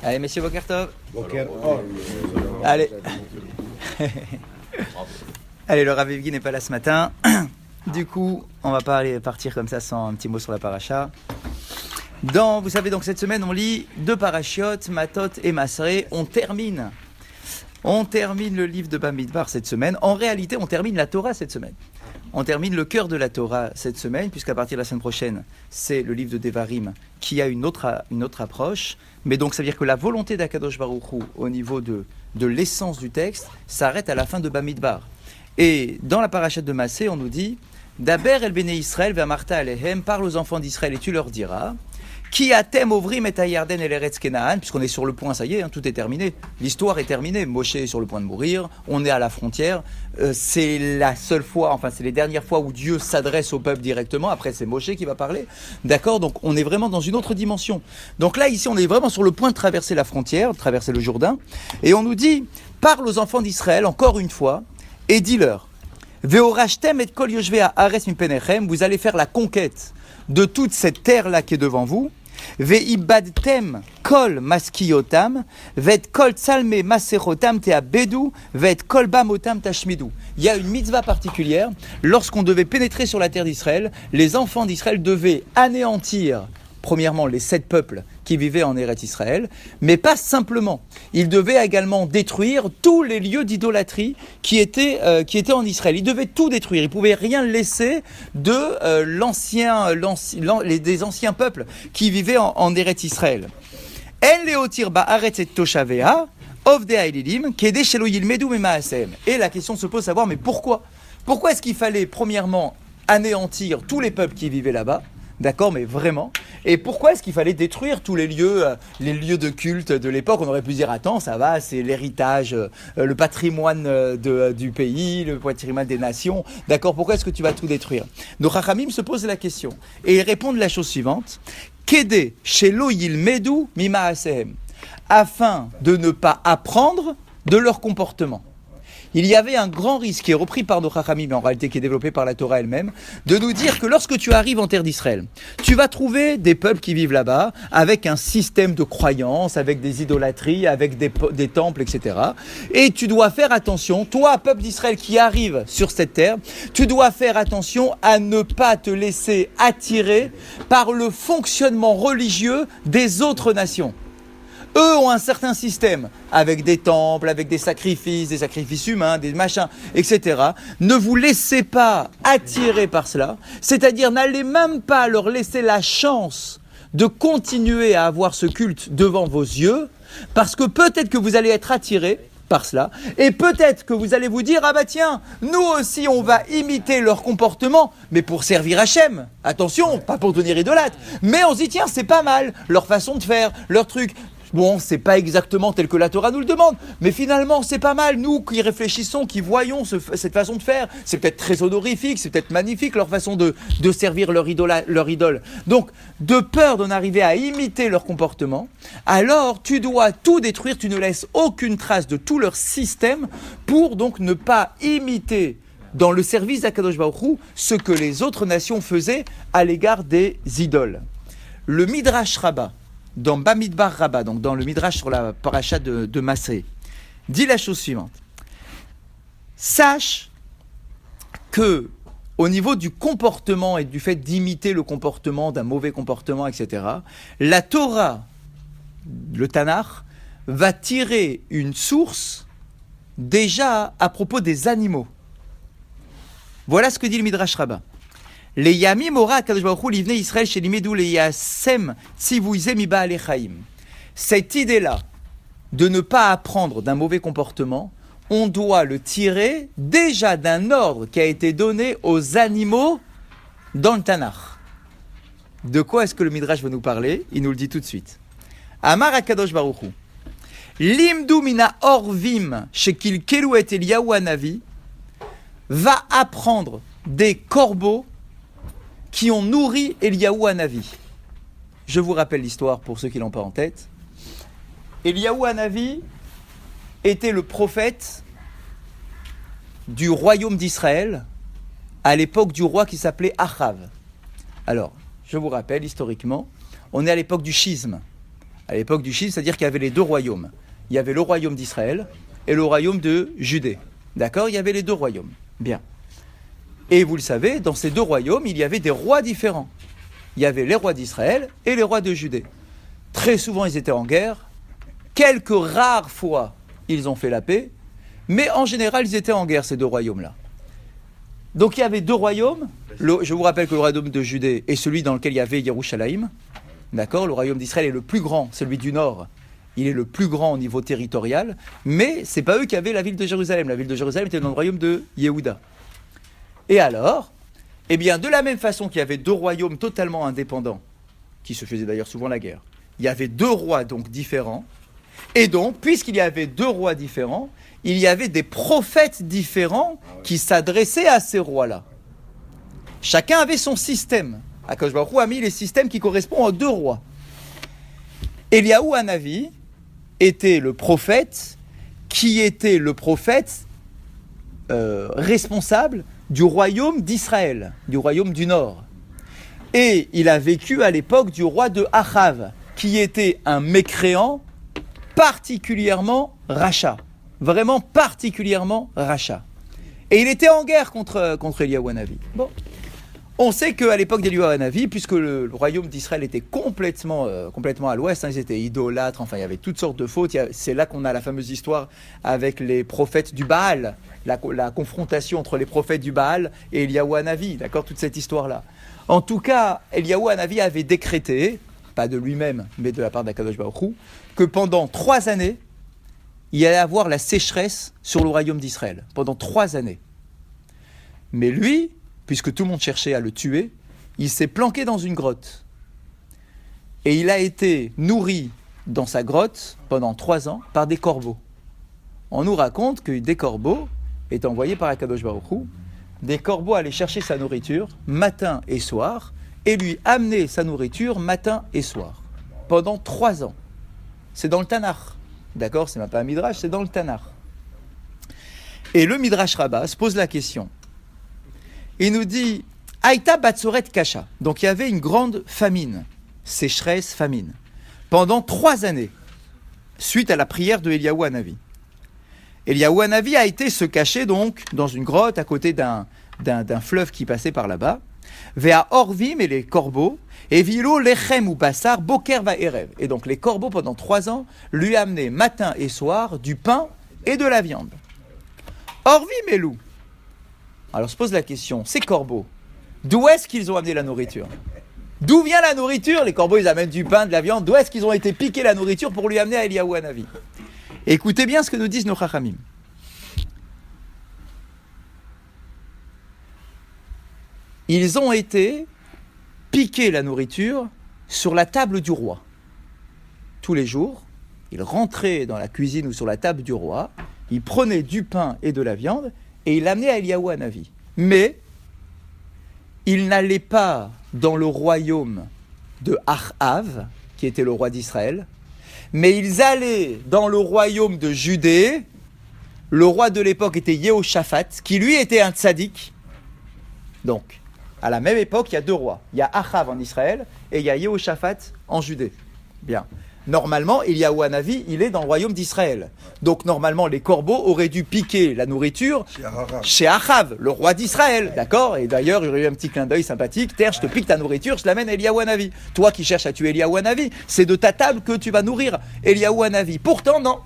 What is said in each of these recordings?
Allez, messieurs, Boker Tov. Boker. Allez. Allez, le Rav Evgi n'est pas là ce matin. Du coup, on va pas aller partir comme ça sans un petit mot sur la paracha. Vous savez, donc cette semaine, on lit 2 parachiotes, Matot et Masré. On termine le livre de Bamidbar cette semaine. En réalité, on termine la Torah cette semaine. On termine le cœur de la Torah cette semaine, puisqu'à partir de la semaine prochaine, c'est le livre de Devarim qui a une autre approche. Mais donc, ça veut dire que la volonté d'Akadosh Baruch Hu, au niveau de l'essence du texte, s'arrête à la fin de Bamidbar. Et dans la parachute de Massé, on nous dit « Daber el bene Israël ve'amarta alehem » parle aux enfants d'Israël et tu leur diras « Ki atem ovrim et Yarden el Eretz Kenaan » puisqu'on est sur le point, ça y est, tout est terminé. L'histoire est terminée. Moshe est sur le point de mourir. On est à la frontière. C'est la seule fois, c'est les dernières fois où Dieu s'adresse au peuple directement. Après, c'est Moshe qui va parler. D'accord ? Donc, on est vraiment dans une autre dimension. Donc là, ici, on est vraiment sur le point de traverser la frontière, de traverser le Jourdain. Et on nous dit « Parle aux enfants d'Israël, encore une fois, et dis-leur, Ve'orashtem et kol yoshvei haaretz mipenechem, vous allez faire la conquête de toute cette terre-là qui est devant vous. Ve'ibadtem kol maskiyotam, ve'et kol tsalme maserotam te'abedu, ve'et kol bamotam tashmidu. Il y a une mitzvah particulière. Lorsqu'on devait pénétrer sur la terre d'Israël, les enfants d'Israël devaient anéantir, premièrement, les 7 peuples qui vivaient en Eretz Israël, mais pas simplement. Ils devaient également détruire tous les lieux d'idolâtrie qui étaient en Israël. Ils devaient tout détruire. Ils ne pouvaient rien laisser des anciens peuples qui vivaient en Eretz Israël. En leotir ba'aretz et toshavea, ovdea elilim, kede shelo yilmedu memaasem. Et la question se pose de savoir, mais pourquoi ? Pourquoi est-ce qu'il fallait, premièrement, anéantir tous les peuples qui vivaient là-bas ? D'accord, mais vraiment. Et pourquoi est-ce qu'il fallait détruire tous les lieux de culte de l'époque ? On aurait pu dire, attends, ça va, c'est l'héritage, le patrimoine du pays, le patrimoine des nations. D'accord, pourquoi est-ce que tu vas tout détruire ? Donc, Chachamim se pose la question. Et ils répondent la chose suivante. Kede shelo yilmedu mimaasehem. Afin de ne pas apprendre de leur comportement. Il y avait un grand risque qui est repris par nos Chachamim, mais en réalité qui est développé par la Torah elle-même, de nous dire que lorsque tu arrives en terre d'Israël, tu vas trouver des peuples qui vivent là-bas avec un système de croyances, avec des idolâtries, avec des temples, etc. Et tu dois faire attention, toi, peuple d'Israël qui arrive sur cette terre, tu dois faire attention à ne pas te laisser attirer par le fonctionnement religieux des autres nations. Eux ont un certain système, avec des temples, avec des sacrifices humains, des machins, etc. Ne vous laissez pas attirer par cela, c'est-à-dire n'allez même pas leur laisser la chance de continuer à avoir ce culte devant vos yeux, parce que peut-être que vous allez être attirés par cela, et peut-être que vous allez vous dire, ah bah tiens, nous aussi on va imiter leur comportement, mais pour servir Hachem, attention, pas pour devenir idolâtre, mais on se dit, tiens, c'est pas mal, leur façon de faire, leur truc. Bon, c'est pas exactement tel que la Torah nous le demande, mais finalement, c'est pas mal. Nous qui réfléchissons, qui voyons cette façon de faire, c'est peut-être très honorifique, c'est peut-être magnifique leur façon de servir leur idole. Donc, de peur d'en arriver à imiter leur comportement, alors tu dois tout détruire, tu ne laisses aucune trace de tout leur système pour donc ne pas imiter dans le service d'Akadosh Baruch Hu ce que les autres nations faisaient à l'égard des idoles. Le Midrash Rabbah, dans Bamidbar Rabbah, donc dans le Midrash sur la paracha de Massé, dit la chose suivante. Sache que, au niveau du comportement et du fait d'imiter le comportement d'un mauvais comportement, etc., la Torah, le Tanakh, va tirer une source déjà à propos des animaux. Voilà ce que dit le Midrash Rabbah. Les yamim ora kadosh baruch hu livnei Israël shelimedu leyasem tzivuize miba'alei chaim. Cette idée-là de ne pas apprendre d'un mauvais comportement, on doit le tirer déjà d'un ordre qui a été donné aux animaux dans le Tanakh. De quoi est-ce que le Midrash va nous parler ? Il nous le dit tout de suite. Amar HaKadosh Baruch Hu limdu mina orvim shekilkelu et Eliyahu hanavi, va apprendre des corbeaux qui ont nourri Eliyahu Hanavi. Je vous rappelle l'histoire pour ceux qui ne l'ont pas en tête. Eliyahu Hanavi était le prophète du royaume d'Israël à l'époque du roi qui s'appelait Achav. Alors, je vous rappelle historiquement, on est à l'époque du schisme à l'époque du Chine, c'est-à-dire qu'il y avait les deux royaumes. Il y avait le royaume d'Israël et le royaume de Judée. D'accord? Il y avait les deux royaumes. Bien. Et vous le savez, dans ces deux royaumes, il y avait des rois différents. Il y avait les rois d'Israël et les rois de Judée. Très souvent, ils étaient en guerre. Quelques rares fois, ils ont fait la paix. Mais en général, ils étaient en guerre, ces deux royaumes-là. Donc il y avait deux royaumes. Je vous rappelle que le royaume de Judée est celui dans lequel il y avait Yerushalayim. D'accord? Le royaume d'Israël est le plus grand, celui du nord. Il est le plus grand au niveau territorial, mais ce n'est pas eux qui avaient la ville de Jérusalem. La ville de Jérusalem était dans le royaume de Yehuda. Et alors, eh bien, de la même façon qu'il y avait deux royaumes totalement indépendants, qui se faisaient d'ailleurs souvent la guerre, il y avait deux rois donc différents, et donc, puisqu'il y avait deux rois différents, il y avait des prophètes différents qui s'adressaient à ces rois-là. Chacun avait son système. Akadosh Baruch Hu a mis les systèmes qui correspondent aux deux rois. Eliyahu Hanavi était le prophète qui était le prophète responsable du royaume d'Israël, du royaume du Nord. Et il a vécu à l'époque du roi de Achav, qui était un mécréant particulièrement rachat. Vraiment particulièrement rachat. Et il était en guerre contre Eliyahu Hanavi. Bon. On sait qu'à l'époque d'Eliyahu Hanavi, puisque le royaume d'Israël était complètement à l'ouest, ils étaient idolâtres, enfin il y avait toutes sortes de fautes. C'est là qu'on a la fameuse histoire avec les prophètes du Baal, la confrontation entre les prophètes du Baal et Eliyahu Hanavi, d'accord, toute cette histoire-là. En tout cas, Eliyahu Hanavi avait décrété, pas de lui-même, mais de la part d'Akadosh Baruch Hu, que pendant 3 années, il y allait avoir la sécheresse sur le royaume d'Israël, pendant 3 années. Mais lui, puisque tout le monde cherchait à le tuer, il s'est planqué dans une grotte. Et il a été nourri dans sa grotte pendant 3 ans par des corbeaux. On nous raconte que des corbeaux étaient envoyés par Akadosh Baruch Hu. Des corbeaux allaient chercher sa nourriture matin et soir et lui amener sa nourriture matin et soir. Pendant 3 ans. C'est dans le Tanakh. D'accord? C'est même pas un Midrash, c'est dans le Tanakh. Et le Midrash Rabbah se pose la question. Il nous dit Aïta Batsoret Kasha. Donc il y avait une grande famine, sécheresse, famine, pendant 3 années, suite à la prière de Eliyahu Hanavi. Eliyahu Hanavi a été se cacher donc dans une grotte à côté d'un fleuve qui passait par là-bas. Vea Orvim et les corbeaux, et Vilo Lechem ou Bassar, Boker va Erev. Et donc les corbeaux pendant 3 ans lui amenaient matin et soir du pain et de la viande. Orvim et loup. Alors se pose la question, ces corbeaux, d'où est-ce qu'ils ont amené la nourriture? D'où vient la nourriture? Les corbeaux, ils amènent du pain, de la viande. D'où est-ce qu'ils ont été piquer la nourriture pour lui amener à Eliyahu Hanavi? Écoutez bien ce que nous disent nos Chachamim. Ils ont été piquer la nourriture sur la table du roi. Tous les jours, ils rentraient dans la cuisine ou sur la table du roi, ils prenaient du pain et de la viande, et il l'amenait à Eliyahu Hanavi. Mais, il n'allait pas dans le royaume de Achav, qui était le roi d'Israël, mais ils allaient dans le royaume de Judée. Le roi de l'époque était Yehoshaphat, qui lui était un tzaddik. Donc, à la même époque, il y a 2 rois. Il y a Achav en Israël, et il y a Yehoshaphat en Judée. Bien. Normalement, Eliyahu Hanavi, il est dans le royaume d'Israël. Donc, normalement, les corbeaux auraient dû piquer la nourriture chez Achav, le roi d'Israël. D'accord? Et d'ailleurs, il y aurait eu un petit clin d'œil sympathique. Terre, je te pique ta nourriture, je l'amène à Eliyahu Hanavi. Toi qui cherches à tuer Eliyahu Hanavi, c'est de ta table que tu vas nourrir Eliyahu Hanavi. Pourtant, non.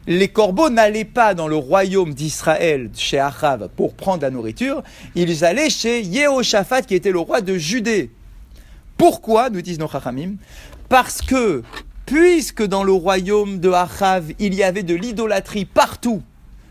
Les corbeaux n'allaient pas dans le royaume d'Israël, chez Achav, pour prendre la nourriture. Ils allaient chez Yehoshaphat, qui était le roi de Judée. Pourquoi, nous disent nos Chachamim? Parce que puisque dans le royaume de Achav, il y avait de l'idolâtrie partout,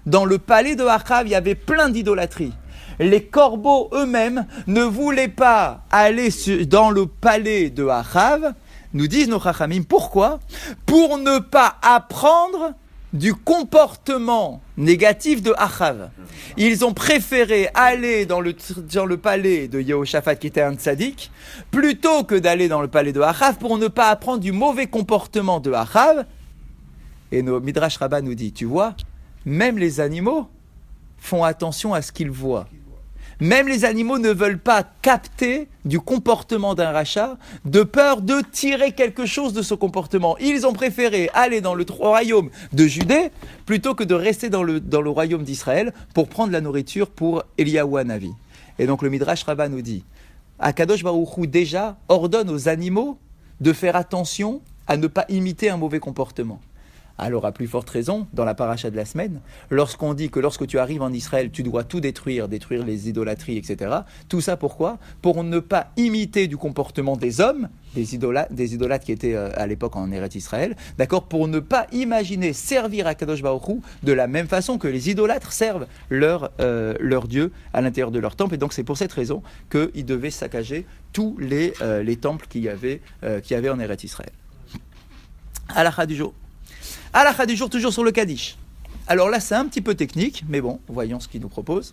dans le palais de Achav, il y avait plein d'idolâtrie. Les corbeaux eux-mêmes ne voulaient pas aller dans le palais de Achav, nous disent nos Chachamim. Pourquoi? Pour ne pas apprendre du comportement négatif de Achav. Ils ont préféré aller dans le palais de Yehoshaphat, qui était un tzaddik, plutôt que d'aller dans le palais de Achav pour ne pas apprendre du mauvais comportement de Achav. Et nos Midrash Rabbah nous dit, tu vois, même les animaux font attention à ce qu'ils voient. Même les animaux ne veulent pas capter du comportement d'un rachat de peur de tirer quelque chose de ce comportement. Ils ont préféré aller dans le royaume de Judée plutôt que de rester dans le royaume d'Israël pour prendre la nourriture pour Eliyahu Hanavi. Et donc le Midrash Rabbah nous dit, Akadosh Baruch Hu déjà ordonne aux animaux de faire attention à ne pas imiter un mauvais comportement. Alors, à plus forte raison, dans la paracha de la semaine, lorsqu'on dit que lorsque tu arrives en Israël, tu dois tout détruire les idolâtries, etc. Tout ça pourquoi ? Pour ne pas imiter du comportement des hommes, des idolâtres qui étaient à l'époque en Eretz Israël, d'accord ? Pour ne pas imaginer servir à Kadosh Baruch Hu de la même façon que les idolâtres servent leur Dieu à l'intérieur de leur temple. Et donc, c'est pour cette raison qu'ils devaient saccager tous les temples qu'il y avait en Eretz Israël. Halakha du jour. Halakha du jour, toujours sur le Kaddish. Alors là, c'est un petit peu technique, mais bon, voyons ce qu'il nous propose.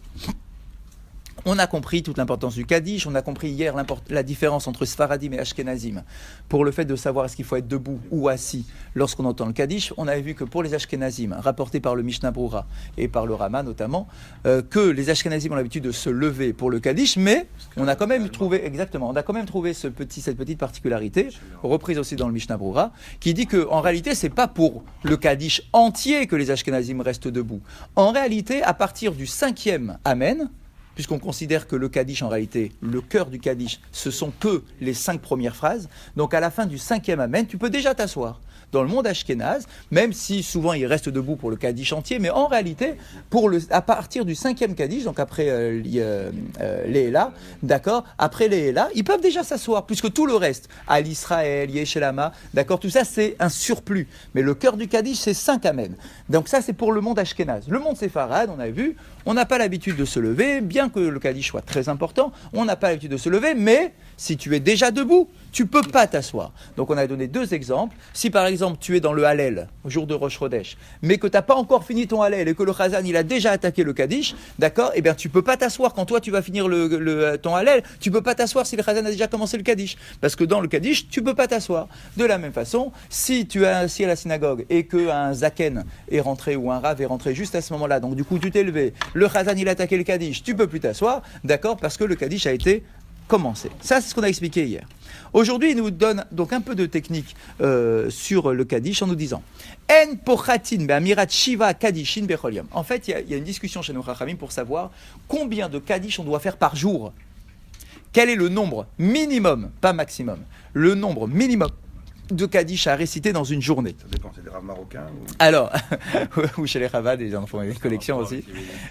On a compris toute l'importance du Kaddish, on a compris hier la différence entre Sfaradim et Ashkenazim pour le fait de savoir est-ce qu'il faut être debout ou assis lorsqu'on entend le Kaddish. On avait vu que pour les Ashkenazim, rapporté par le Mishnah Brura et par le Rama notamment, que les Ashkenazim ont l'habitude de se lever pour le Kaddish, mais on a quand même trouvé, cette petite particularité, reprise aussi dans le Mishnah Brura, qui dit qu'en réalité, c'est pas pour le Kaddish entier que les Ashkenazim restent debout. En réalité, à partir du 5e Amen, puisqu'on considère que le Kaddish, en réalité, le cœur du Kaddish, ce sont que les 5 premières phrases. Donc à la fin du 5e Amen, tu peux déjà t'asseoir. Dans le monde ashkénaze, même si souvent ils restent debout pour le Kaddish entier, mais en réalité, à partir du 5e Kaddish, donc après l'Ehéla, d'accord, après l'Ehéla, ils peuvent déjà s'asseoir, puisque tout le reste, Al Israël, Yeshelama, d'accord, tout ça c'est un surplus. Mais le cœur du Kaddish, c'est 5 Amen. Donc ça c'est pour le monde ashkénaze. Le monde séfarade, on a vu, on n'a pas l'habitude de se lever, bien que le Kaddish soit très important, on n'a pas l'habitude de se lever, mais si tu es déjà debout, tu ne peux pas t'asseoir. Donc on a donné 2 exemples. Si par exemple tu es dans le Hallel, au jour de Rosh Chodesh, mais que tu n'as pas encore fini ton Hallel et que le Chazan il a déjà attaqué le Kaddish, d'accord, eh bien tu ne peux pas t'asseoir quand toi tu vas finir ton Hallel, tu ne peux pas t'asseoir si le Chazan a déjà commencé le Kaddish. Parce que dans le Kaddish, tu ne peux pas t'asseoir. De la même façon, si tu es assis à la synagogue et qu'un Zaken est rentré ou un Rav est rentré juste à ce moment-là, donc du coup tu t'es levé, le Chazan il a attaqué le Kaddish, tu ne peux plus t'asseoir, d'accord, parce que le Kaddish a été commencer. Ça, c'est ce qu'on a expliqué hier. Aujourd'hui, il nous donne donc un peu de technique sur le Kaddish en nous disant En pochatin be'amirat shiva kaddishin bechol yom. En fait, il y a une discussion chez nos Chachamim pour savoir combien de Kaddish on doit faire par jour. Quel est le nombre minimum, pas maximum, le nombre minimum de Kaddish à réciter dans une journée. Ça dépend, c'est des raves marocains ou... Alors, ou chez les Ravad, ils en font une collection aussi.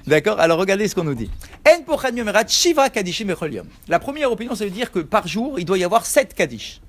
D'accord. Alors regardez ce qu'on nous dit. En pochatin be'amirat shiva kaddishin bechol yom. La première opinion, ça veut dire que par jour, il doit y avoir 7 Kaddish.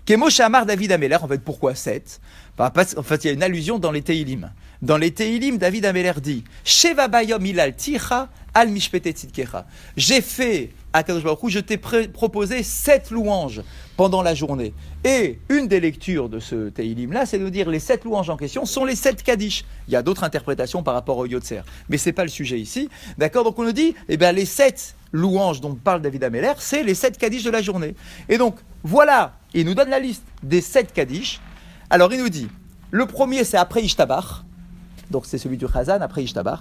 Kemoshe Amar David Améler, en fait, pourquoi 7 ? En fait, il y a une allusion dans les Teilim. Dans les Teilim, David Améler dit Sheva bayom ilal ticha al mishpete tzidkecha. J'ai fait, à Kadosh Baruch Hu, je t'ai proposé 7 louanges pendant la journée. Et une des lectures de ce Teilim-là, c'est de dire les 7 louanges en question sont les 7 Kaddish. Il y a d'autres interprétations par rapport au Yotzer, mais ce n'est pas le sujet ici. D'accord ? Donc on nous dit, eh bien, les 7 louanges dont parle David Améler, c'est les 7 Kaddish de la journée. Et donc, voilà, il nous donne la liste des 7 Kaddish. Alors il nous dit, le premier c'est après Ishtabach, donc c'est celui du Chazan, après Ishtabach.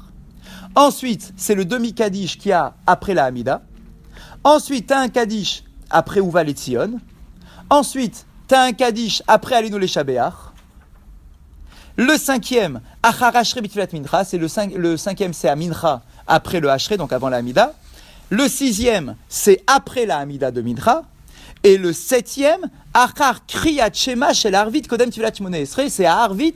Ensuite, c'est le demi-Kaddish qu'il y a après la Hamida. Ensuite, tu as un Kaddish après Uval et Tzion. Ensuite, tu as un Kaddish après Alinu le Shabeach. Le 5e, Achar Ashre B'Tfilat Mincha, c'est le 5e, c'est à Mincha, après le Ashre, donc avant la Hamida. Le 6e, c'est après la Hamida de Mincha. Et le 7e, Achar Kriyat Shema Shel Arvit Kodem Tfilat Shmoneh Esrei, c'est à Arvit,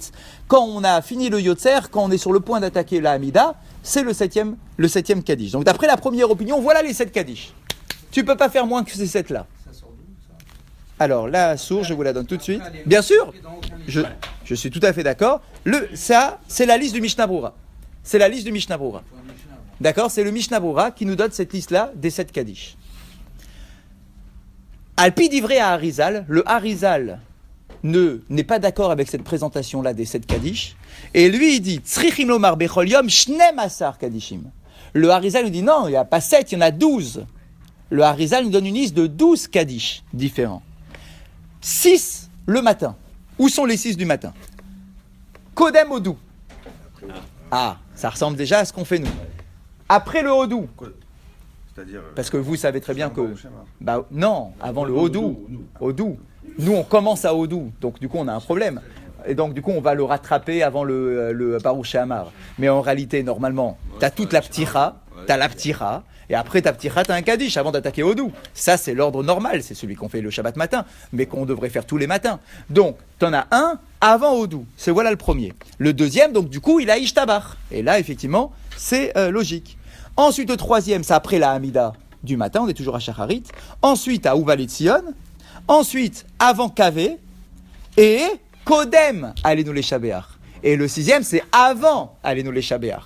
quand on a fini le Yotzer, quand on est sur le point d'attaquer la Hamida, c'est le 7e Kaddish. Donc d'après la première opinion, voilà les 7 Kaddish. Tu ne peux pas faire moins que ces 7-là. Alors, la source, je vous la donne tout de suite. Bien sûr, je suis tout à fait d'accord. Ça, c'est la liste du Mishnah Brura. C'est la liste du Mishnah Brura. D'accord ? C'est le Mishnah Brura qui nous donne cette liste-là des 7 Kaddish. Alpi d'ivré à Harizal, le Harizal n'est pas d'accord avec cette présentation-là des 7 Kaddish. Et lui, il dit Tzrichim lomar bechol yom shnem asar Kaddishim. Le Harizal nous dit non, il n'y a pas 7, il y en a 12. Le Harizal nous donne une liste de 12 Kaddish différents. 6 le matin. Où sont les 6 du matin ? Kodem Odou. Ah, ça ressemble déjà à ce qu'on fait nous. Après le Odou. C'est-à-dire. Parce que vous savez très bien que. Baruch She'amar. Bah, non, avant le Hodou. Hodou. Nous, on commence à Hodou. Donc, du coup, on a un problème. Et donc, du coup, on va le rattraper avant le Baruch She'amar. Mais en réalité, normalement, tu as toute la pticha, tu as la pticha, et après ta pticha, tu as un kaddish avant d'attaquer Hodou. Ça, c'est l'ordre normal. C'est celui qu'on fait le Shabbat matin, mais qu'on devrait faire tous les matins. Donc, tu en as un avant Hodou. C'est voilà le premier. Le deuxième, donc, du coup, il a Ishtabar. Et là, effectivement, c'est logique. Ensuite, le troisième, c'est après la Hamida du matin. On est toujours à Shacharit. Ensuite, à Uvalet Sion. Ensuite, avant Kavé. Et Kodem, Alenu les Shabéach. Et le sixième, c'est avant Alenu les Shabéach.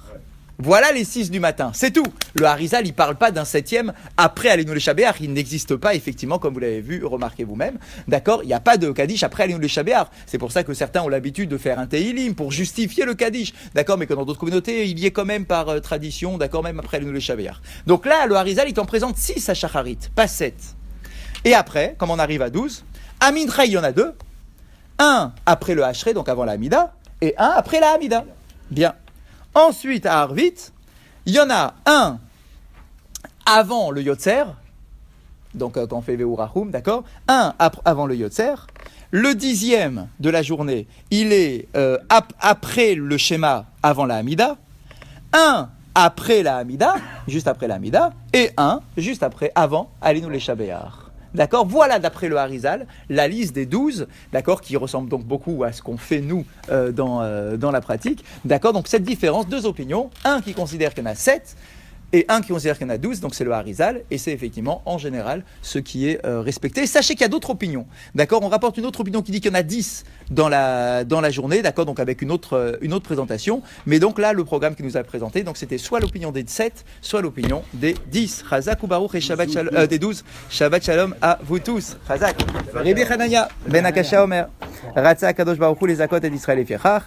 Voilà les 6 du matin, c'est tout. Le Harizal, il ne parle pas d'un 7e après Alenu les Shabéach. Il n'existe pas, effectivement, comme vous l'avez vu, remarquez vous-même. D'accord. Il n'y a pas de Kaddish après Alenu les Shabéach. C'est pour ça que certains ont l'habitude de faire un Teilim pour justifier le Kaddish. D'accord, mais que dans d'autres communautés, il y est quand même par tradition, d'accord, même après Alenu les Shabéach. Donc là, le Harizal, il t'en présente 6 à Shacharit, pas 7. Et après, comme on arrive à 12, à Mincha, il y en a 2. Un après le Hachré, donc avant la Hamida, et un après la Hamida. Bien. Ensuite, à Arvit, il y en a un avant le Yotzer, donc quand on fait Ve'urachum, d'accord. Un avant le Yotzer. Le 10e de la journée, il est après le schéma, avant la Hamida. Un après la Hamida, juste après la Hamida, et un juste après, avant Alenu les Shabéach. D'accord, voilà d'après le Harizal la liste des 12, d'accord, qui ressemble donc beaucoup à ce qu'on fait nous dans la pratique. D'accord, donc cette différence, 2 opinions, un qui considère qu'il y en a 7 et un qui considère qu'il y en a 12, donc c'est le Harizal, et c'est effectivement en général ce qui est respecté. Sachez qu'il y a d'autres opinions, d'accord, on rapporte une autre opinion qui dit qu'il y en a 10 dans la journée, d'accord, donc avec une autre présentation, mais donc là le programme qui nous a présenté, donc c'était soit l'opinion des 7, soit l'opinion des 10. Chazak ou Baruch et Shabbat Shalom, des 12, Shabbat Shalom à vous tous. Chazak. Rabbi Hanania, Ben Akasha Omer, Ratza Kadosh Baruch Hu les Zakot et d'Israël et Fiechach.